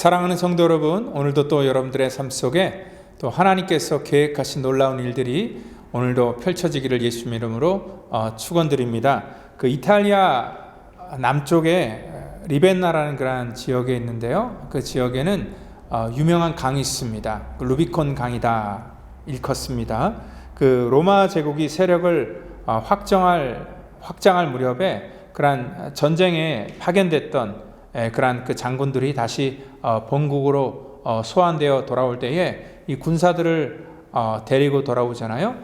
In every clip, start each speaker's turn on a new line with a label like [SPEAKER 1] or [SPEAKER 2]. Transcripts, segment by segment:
[SPEAKER 1] 사랑하는 성도 여러분, 오늘도 또 여러분들의 삶 속에 또 하나님께서 계획하신 놀라운 일들이 오늘도 펼쳐지기를 예수님 이름으로 축원드립니다. 그 이탈리아 남쪽에 리벤나라는 그런 지역에 있는데요. 그 지역에는 유명한 강이 있습니다. 그 루비콘 강이다 일컫습니다. 그 로마 제국이 세력을 확장할 무렵에 그러한 전쟁에 파견됐던 그러한 그 장군들이 다시 본국으로 소환되어 돌아올 때에 이 군사들을 데리고 돌아오잖아요.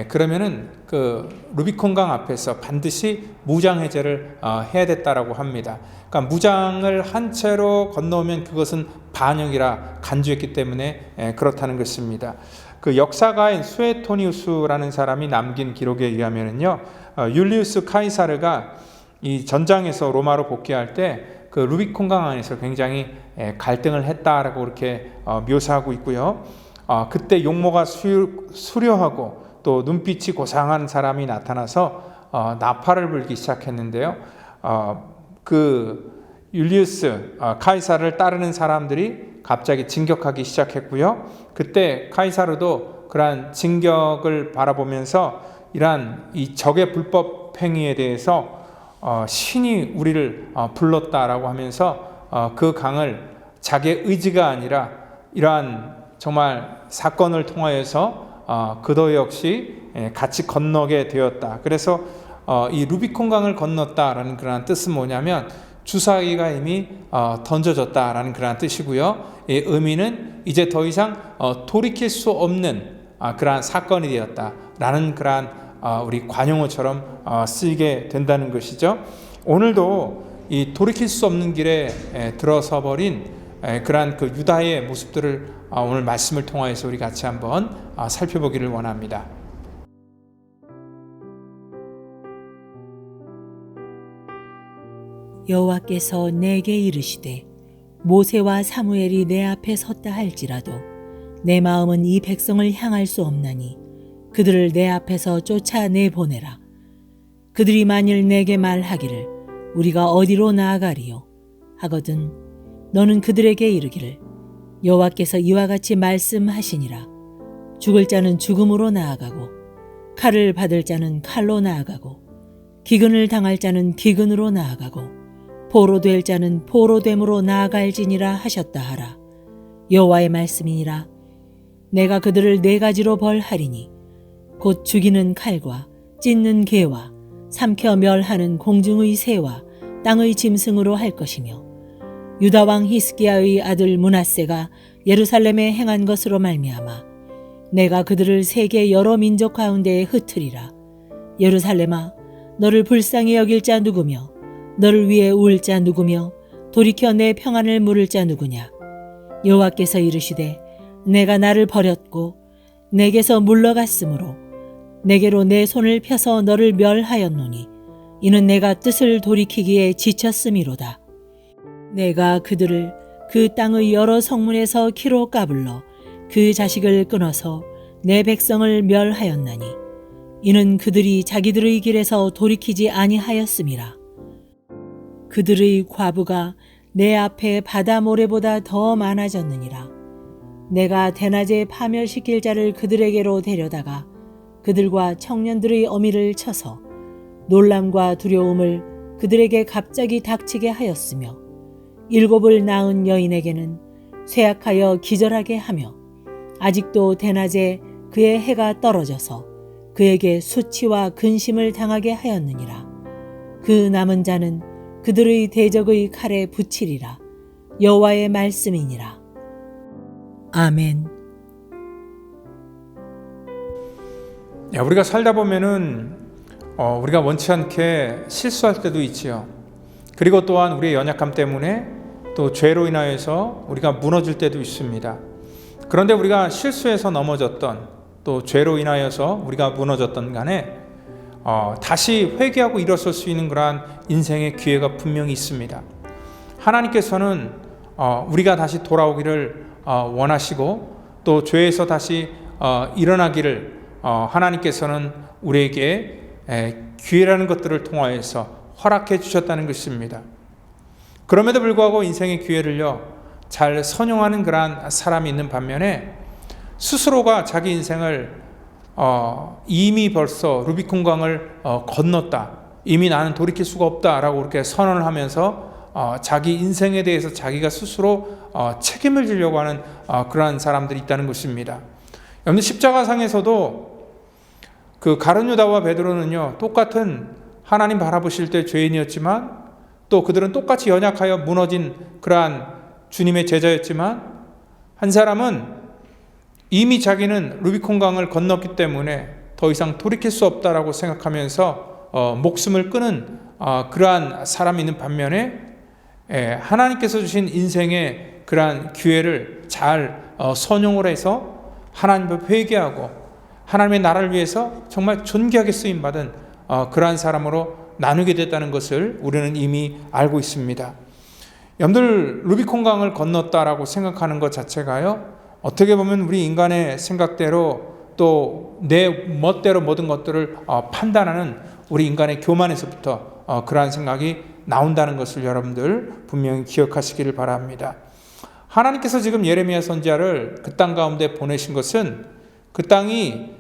[SPEAKER 1] 그러면은 그 루비콘강 앞에서 반드시 무장해제를 해야 됐다라고 합니다. 그러니까 무장을 한 채로 건너오면 그것은 반역이라 간주했기 때문에 그렇다는 것입니다. 그 역사가인 수에토니우스라는 사람이 남긴 기록에 의하면은요, 율리우스 카이사르가 이 전장에서 로마로 복귀할 때 그 루비콘강 안에서 굉장히 갈등을 했다라고 이렇게 묘사하고 있고요. 그때 용모가 수려하고 또 눈빛이 고상한 사람이 나타나서 나팔을 불기 시작했는데요. 그 율리우스 카이사르를 따르는 사람들이 갑자기 진격하기 시작했고요. 그때 카이사르도 그러한 진격을 바라보면서 이러한 이 적의 불법 행위에 대해서 신이 우리를 불렀다라고 하면서 그 강을 자기의 의지가 아니라 이러한 정말 사건을 통하여서 그도 역시 같이 건너게 되었다. 그래서 이 루비콘강을 건넜다라는 그런 뜻은 뭐냐면 주사위가 이미 던져졌다라는 그런 뜻이고요. 이 의미는 이제 더 이상 돌이킬 수 없는 그러한 사건이 되었다라는 그러한 우리 관용어처럼 쓰이게 된다는 것이죠. 오늘도 이 돌이킬 수 없는 길에 들어서 버린 그러한 그 유다의 모습들을 오늘 말씀을 통하여서 우리 같이 한번 살펴보기를 원합니다.
[SPEAKER 2] 여호와께서 내게 이르시되 모세와 사무엘이 내 앞에 섰다 할지라도 내 마음은 이 백성을 향할 수 없나니 그들을 내 앞에서 쫓아내보내라. 그들이 만일 내게 말하기를 우리가 어디로 나아가리요 하거든 너는 그들에게 이르기를 여호와께서 이와 같이 말씀하시니라. 죽을 자는 죽음으로 나아가고 칼을 받을 자는 칼로 나아가고 기근을 당할 자는 기근으로 나아가고 포로될 자는 포로됨으로 나아갈지니라 하셨다 하라. 여호와의 말씀이니라. 내가 그들을 네 가지로 벌하리니 곧 죽이는 칼과 찢는 개와 삼켜 멸하는 공중의 새와 땅의 짐승으로 할 것이며 유다 왕 히스기야의 아들 므낫세가 예루살렘에 행한 것으로 말미암아 내가 그들을 세계 여러 민족 가운데에 흩으리라. 예루살렘아, 너를 불쌍히 여길 자 누구며 너를 위해 울 자 누구며 돌이켜 내 평안을 물을 자 누구냐. 여호와께서 이르시되 내가 나를 버렸고 내게서 물러갔으므로 내게로 내 손을 펴서 너를 멸하였노니 이는 내가 뜻을 돌이키기에 지쳤음이로다. 내가 그들을 그 땅의 여러 성문에서 키로 까불러 그 자식을 끊어서 내 백성을 멸하였나니 이는 그들이 자기들의 길에서 돌이키지 아니하였음이라. 그들의 과부가 내 앞에 바다 모래보다 더 많아졌느니라. 내가 대낮에 파멸시킬 자를 그들에게로 데려다가 그들과 청년들의 어미를 쳐서 놀람과 두려움을 그들에게 갑자기 닥치게 하였으며 일곱을 낳은 여인에게는 쇠약하여 기절하게 하며 아직도 대낮에 그의 해가 떨어져서 그에게 수치와 근심을 당하게 하였느니라. 그 남은 자는 그들의 대적의 칼에 붙이리라. 여호와의 말씀이니라. 아멘.
[SPEAKER 1] 우리가 살다 보면은 우리가 원치 않게 실수할 때도 있지요. 그리고 또한 우리의 연약함 때문에 또 죄로 인하여서 우리가 무너질 때도 있습니다. 그런데 우리가 실수해서 넘어졌던 또 죄로 인하여서 우리가 무너졌던 간에 다시 회개하고 일어설 수 있는 그러한 인생의 기회가 분명히 있습니다. 하나님께서는 우리가 다시 돌아오기를 원하시고 또 죄에서 다시 일어나기를 하나님께서는 우리에게 기회라는 것들을 통하여서 허락해 주셨다는 것입니다. 그럼에도 불구하고 인생의 기회를요 잘 선용하는 그러한 사람이 있는 반면에 스스로가 자기 인생을 이미 벌써 루비콘강을 건넜다, 이미 나는 돌이킬 수가 없다라고 그렇게 선언을 하면서 자기 인생에 대해서 자기가 스스로 책임을 지려고 하는 그러한 사람들이 있다는 것입니다. 여러분, 십자가상에서도 그 가룟 유다와 베드로는요 똑같은 하나님 바라보실 때 죄인이었지만 또 그들은 똑같이 연약하여 무너진 그러한 주님의 제자였지만 한 사람은 이미 자기는 루비콘강을 건넜기 때문에 더 이상 돌이킬 수 없다라고 생각하면서 목숨을 끊은 그러한 사람이 있는 반면에 하나님께서 주신 인생의 그러한 기회를 잘 선용을 해서 하나님 앞에 회개하고 하나님의 나라를 위해서 정말 존귀하게 쓰임받은 그러한 사람으로 나누게 됐다는 것을 우리는 이미 알고 있습니다. 여러분들, 루비콘강을 건넜다라고 생각하는 것 자체가요 어떻게 보면 우리 인간의 생각대로 또 내 멋대로 모든 것들을 판단하는 우리 인간의 교만에서부터 그러한 생각이 나온다는 것을 여러분들 분명히 기억하시기를 바랍니다. 하나님께서 지금 예레미야 선지자를 그 땅 가운데 보내신 것은 그 땅이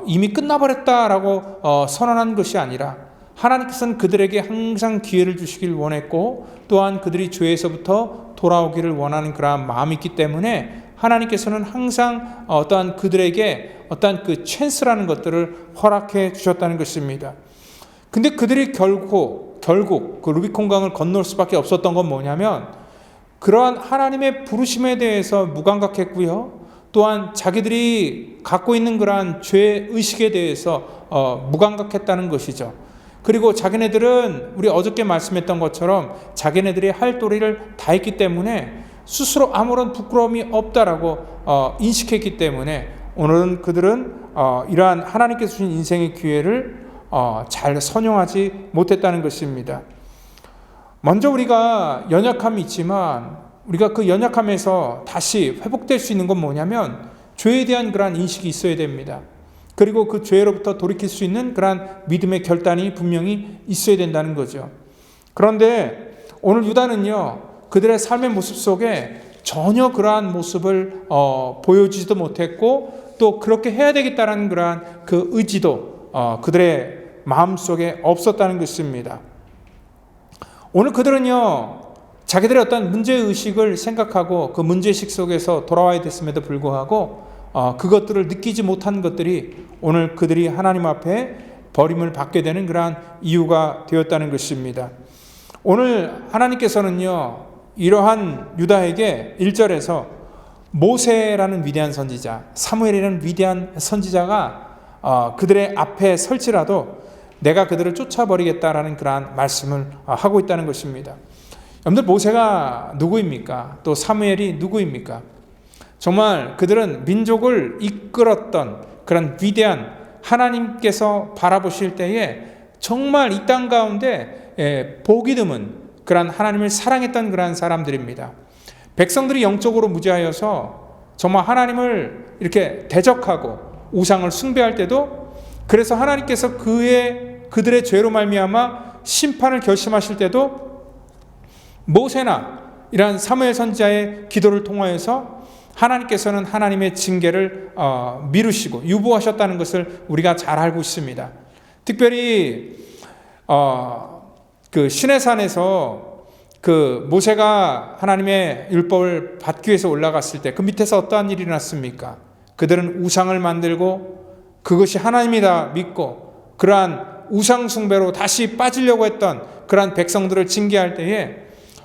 [SPEAKER 1] 이미 끝나버렸다라고 선언한 것이 아니라 하나님께서는 그들에게 항상 기회를 주시길 원했고 또한 그들이 죄에서부터 돌아오기를 원하는 그러한 마음이 있기 때문에 하나님께서는 항상 어떠한 그들에게 어떠한 그 찬스라는 것들을 허락해 주셨다는 것입니다. 근데 그들이 결국 그 루비콘강을 건널 수밖에 없었던 건 뭐냐면 그러한 하나님의 부르심에 대해서 무감각했고요. 또한 자기들이 갖고 있는 그러한 죄의식에 대해서 무감각했다는 것이죠. 그리고 자기네들은 우리 어저께 말씀했던 것처럼 자기네들이 할 도리를 다 했기 때문에 스스로 아무런 부끄러움이 없다라고 인식했기 때문에 오늘은 그들은 이러한 하나님께서 주신 인생의 기회를 잘 선용하지 못했다는 것입니다. 먼저 우리가 연약함이 있지만 우리가 그 연약함에서 다시 회복될 수 있는 건 뭐냐면 죄에 대한 그러한 인식이 있어야 됩니다. 그리고 그 죄로부터 돌이킬 수 있는 그러한 믿음의 결단이 분명히 있어야 된다는 거죠. 그런데 오늘 유다는요 그들의 삶의 모습 속에 전혀 그러한 모습을 보여주지도 못했고 또 그렇게 해야 되겠다는 그러한 그 의지도 그들의 마음속에 없었다는 것입니다. 오늘 그들은요, 자기들의 어떤 문제의식을 생각하고 그 문제의식 속에서 돌아와야 됐음에도 불구하고 그것들을 느끼지 못한 것들이 오늘 그들이 하나님 앞에 버림을 받게 되는 그러한 이유가 되었다는 것입니다. 오늘 하나님께서는요, 이러한 유다에게 1절에서 모세라는 위대한 선지자, 사무엘이라는 위대한 선지자가 그들의 앞에 설지라도 내가 그들을 쫓아버리겠다라는 그러한 말씀을 하고 있다는 것입니다. 여러분들, 모세가 누구입니까? 또 사무엘이 누구입니까? 정말 그들은 민족을 이끌었던 그런 위대한, 하나님께서 바라보실 때에 정말 이 땅 가운데 보기 드문 그런 하나님을 사랑했던 그러한 사람들입니다. 백성들이 영적으로 무지하여서 정말 하나님을 이렇게 대적하고 우상을 숭배할 때도, 그래서 하나님께서 그들의 죄로 말미암아 심판을 결심하실 때도 모세나 이러한 사무엘 선지자의 기도를 통하여서 하나님께서는 하나님의 징계를 미루시고 유보하셨다는 것을 우리가 잘 알고 있습니다. 특별히 그 시내산에서 그 모세가 하나님의 율법을 받기 위해서 올라갔을 때 그 밑에서 어떠한 일이 일어났습니까? 그들은 우상을 만들고 그것이 하나님이다 믿고 그러한 우상 숭배로 다시 빠지려고 했던 그러한 백성들을 징계할 때에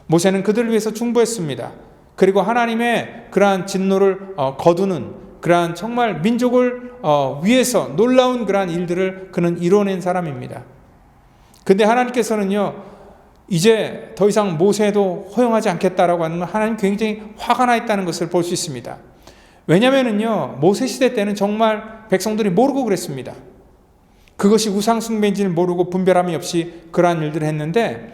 [SPEAKER 1] 모세는 그들을 위해서 중보했습니다. 그리고 하나님의 그러한 진노를 거두는 그러한 정말 민족을 위해서 놀라운 그러한 일들을 그는 이뤄낸 사람입니다. 근데 하나님께서는요, 이제 더 이상 모세도 허용하지 않겠다라고 하는 건 하나님 굉장히 화가 나 있다는 것을 볼 수 있습니다. 왜냐면은요, 모세 시대 때는 정말 백성들이 모르고 그랬습니다. 그것이 우상 숭배인지를 모르고 분별함이 없이 그러한 일들을 했는데,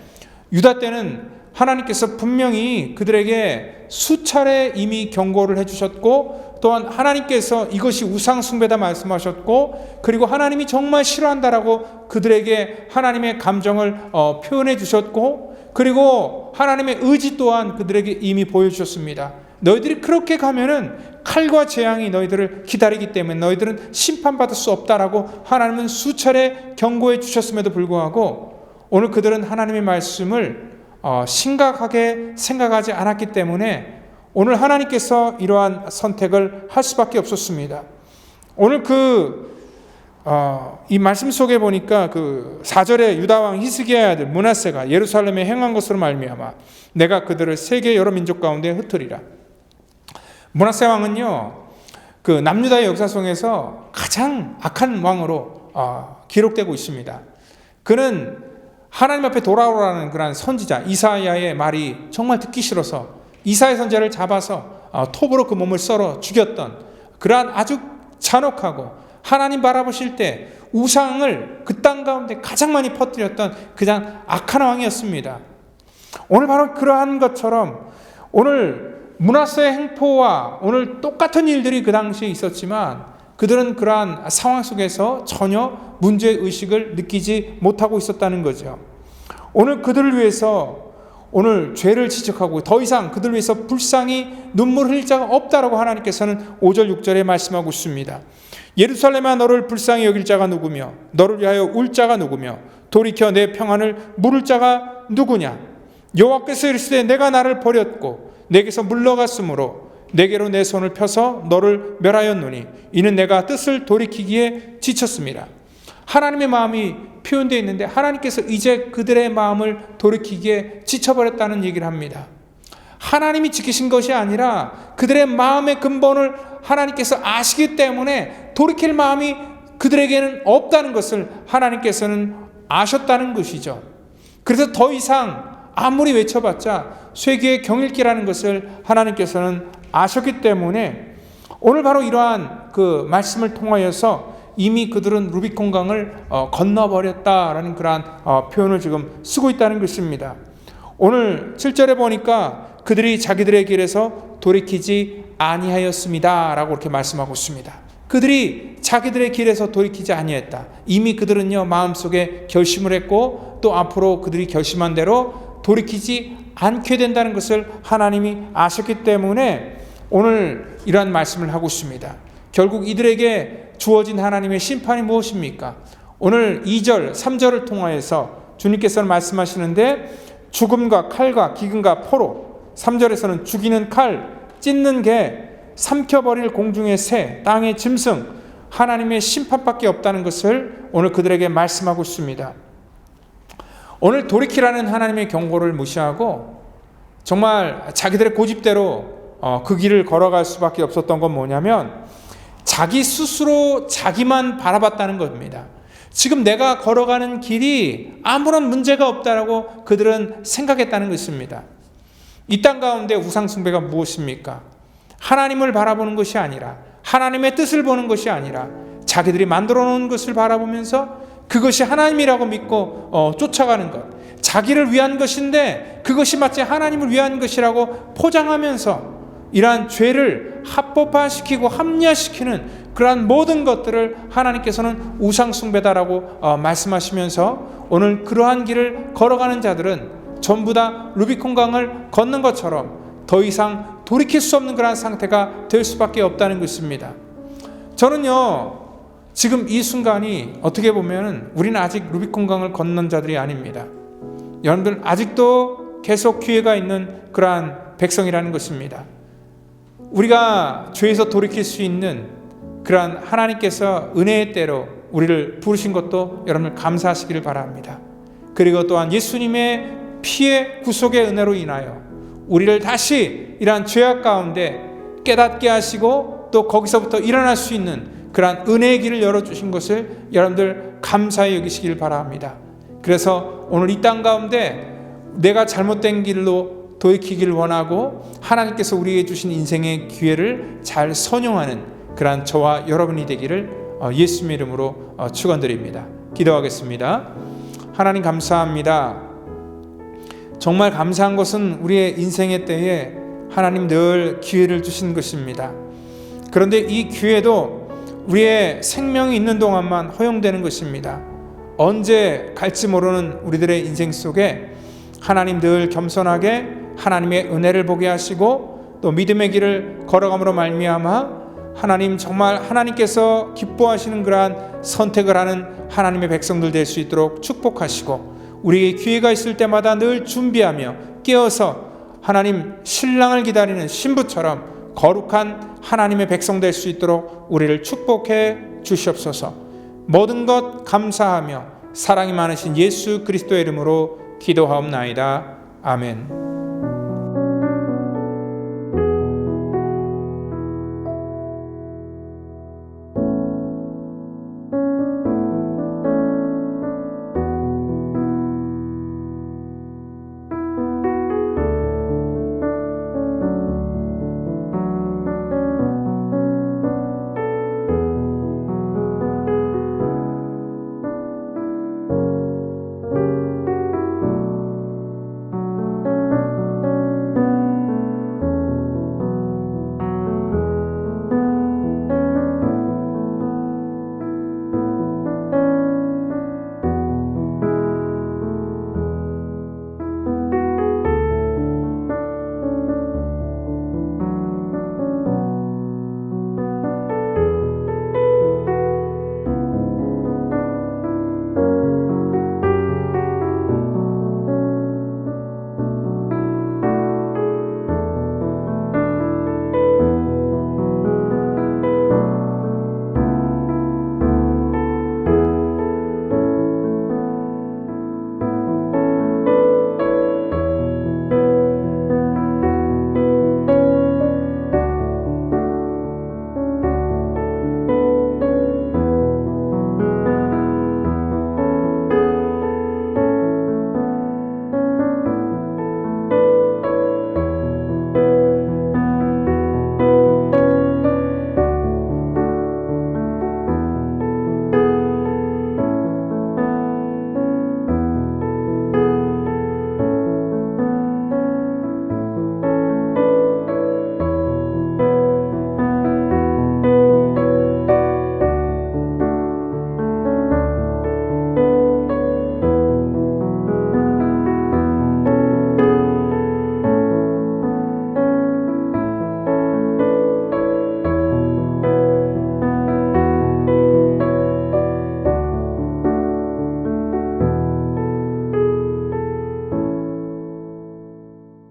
[SPEAKER 1] 유다 때는 하나님께서 분명히 그들에게 수차례 이미 경고를 해주셨고, 또한 하나님께서 이것이 우상 숭배다 말씀하셨고, 그리고 하나님이 정말 싫어한다라고 그들에게 하나님의 감정을 표현해 주셨고, 그리고 하나님의 의지 또한 그들에게 이미 보여주셨습니다. 너희들이 그렇게 가면은 칼과 재앙이 너희들을 기다리기 때문에 너희들은 심판받을 수 없다라고 하나님은 수차례 경고해 주셨음에도 불구하고 오늘 그들은 하나님의 말씀을 심각하게 생각하지 않았기 때문에 오늘 하나님께서 이러한 선택을 할 수밖에 없었습니다. 오늘 이 말씀 속에 보니까 그 4절에 유다 왕 히스기야의 아들 므낫세가 예루살렘에 행한 것으로 말미암아 내가 그들을 세계 여러 민족 가운데 흩으리라. 므낫세 왕은요, 그 남유다의 역사 속에서 가장 악한 왕으로 기록되고 있습니다. 그는 하나님 앞에 돌아오라는 그런 선지자 이사야의 말이 정말 듣기 싫어서 이사야 선지자를 잡아서 톱으로 그 몸을 썰어 죽였던 그러한 아주 잔혹하고 하나님 바라보실 때 우상을 그 땅 가운데 가장 많이 퍼뜨렸던 그냥 악한 왕이었습니다. 오늘 바로 그러한 것처럼 오늘 므낫세의 행포와 오늘 똑같은 일들이 그 당시에 있었지만 그들은 그러한 상황 속에서 전혀 문제의식을 느끼지 못하고 있었다는 거죠. 오늘 그들을 위해서 오늘 죄를 지적하고 더 이상 그들을 위해서 불쌍히 눈물 흘릴 자가 없다라고 하나님께서는 5절 6절에 말씀하고 있습니다. 예루살렘아 너를 불쌍히 여길 자가 누구며 너를 위하여 울 자가 누구며 돌이켜 내 평안을 물을 자가 누구냐. 여호와께서 이르시되 내가 나를 버렸고 내게서 물러갔으므로 내게로 내 손을 펴서 너를 멸하였노니 이는 내가 뜻을 돌이키기에 지쳤습니다. 하나님의 마음이 표현되어 있는데 하나님께서 이제 그들의 마음을 돌이키기에 지쳐버렸다는 얘기를 합니다. 하나님이 지키신 것이 아니라 그들의 마음의 근본을 하나님께서 아시기 때문에 돌이킬 마음이 그들에게는 없다는 것을 하나님께서는 아셨다는 것이죠. 그래서 더 이상 아무리 외쳐봤자 쇠기의 경읽기라는 것을 하나님께서는 아셨기 때문에 오늘 바로 이러한 그 말씀을 통하여서 이미 그들은 루비콘강을 건너버렸다라는 그러한 표현을 지금 쓰고 있다는 것입니다. 오늘 7절에 보니까 그들이 자기들의 길에서 돌이키지 아니하였습니다 라고 이렇게 말씀하고 있습니다. 그들이 자기들의 길에서 돌이키지 아니했다. 이미 그들은요 마음속에 결심을 했고 또 앞으로 그들이 결심한 대로 돌이키지 않게 된다는 것을 하나님이 아셨기 때문에 오늘 이러한 말씀을 하고 있습니다. 결국 이들에게 주어진 하나님의 심판이 무엇입니까? 오늘 2절, 3절을 통하여서 주님께서는 말씀하시는데 죽음과 칼과 기근과 포로, 3절에서는 죽이는 칼, 찢는 개, 삼켜버릴 공중의 새, 땅의 짐승, 하나님의 심판밖에 없다는 것을 오늘 그들에게 말씀하고 있습니다. 오늘 돌이키라는 하나님의 경고를 무시하고 정말 자기들의 고집대로 그 길을 걸어갈 수밖에 없었던 건 뭐냐면 자기 스스로 자기만 바라봤다는 겁니다. 지금 내가 걸어가는 길이 아무런 문제가 없다라고 그들은 생각했다는 것입니다. 이 땅 가운데 우상 숭배가 무엇입니까? 하나님을 바라보는 것이 아니라, 하나님의 뜻을 보는 것이 아니라 자기들이 만들어 놓은 것을 바라보면서 그것이 하나님이라고 믿고 쫓아가는 것, 자기를 위한 것인데 그것이 마치 하나님을 위한 것이라고 포장하면서 이러한 죄를 합법화시키고 합리화시키는 그러한 모든 것들을 하나님께서는 우상숭배다라고 말씀하시면서 오늘 그러한 길을 걸어가는 자들은 전부 다 루비콘 강을 걷는 것처럼 더 이상 돌이킬 수 없는 그러한 상태가 될 수밖에 없다는 것입니다. 저는요, 지금 이 순간이 어떻게 보면 우리는 아직 루비콘 강을 건넌 자들이 아닙니다. 여러분들 아직도 계속 기회가 있는 그러한 백성이라는 것입니다. 우리가 죄에서 돌이킬 수 있는 그러한 하나님께서 은혜의 때로 우리를 부르신 것도 여러분들 감사하시기를 바랍니다. 그리고 또한 예수님의 피의 구속의 은혜로 인하여 우리를 다시 이러한 죄악 가운데 깨닫게 하시고 또 거기서부터 일어날 수 있는 그러한 은혜의 길을 열어주신 것을 여러분들 감사히 여기시길 바랍니다. 그래서 오늘 이 땅 가운데 내가 잘못된 길로 돌이키기를 원하고 하나님께서 우리에게 주신 인생의 기회를 잘 선용하는 그러한 저와 여러분이 되기를 예수님의 이름으로 축원드립니다. 기도하겠습니다. 하나님 감사합니다. 정말 감사한 것은 우리의 인생의 때에 하나님 늘 기회를 주신 것입니다. 그런데 이 기회도 우리의 생명이 있는 동안만 허용되는 것입니다. 언제 갈지 모르는 우리들의 인생 속에 하나님 늘 겸손하게 하나님의 은혜를 보게 하시고 또 믿음의 길을 걸어감으로 말미암아 하나님 정말 하나님께서 기뻐하시는 그러한 선택을 하는 하나님의 백성들 될 수 있도록 축복하시고 우리의 기회가 있을 때마다 늘 준비하며 깨어서 하나님 신랑을 기다리는 신부처럼 거룩한 하나님의 백성 될 수 있도록 우리를 축복해 주시옵소서. 모든 것 감사하며 사랑이 많으신 예수 그리스도의 이름으로 기도하옵나이다. 아멘.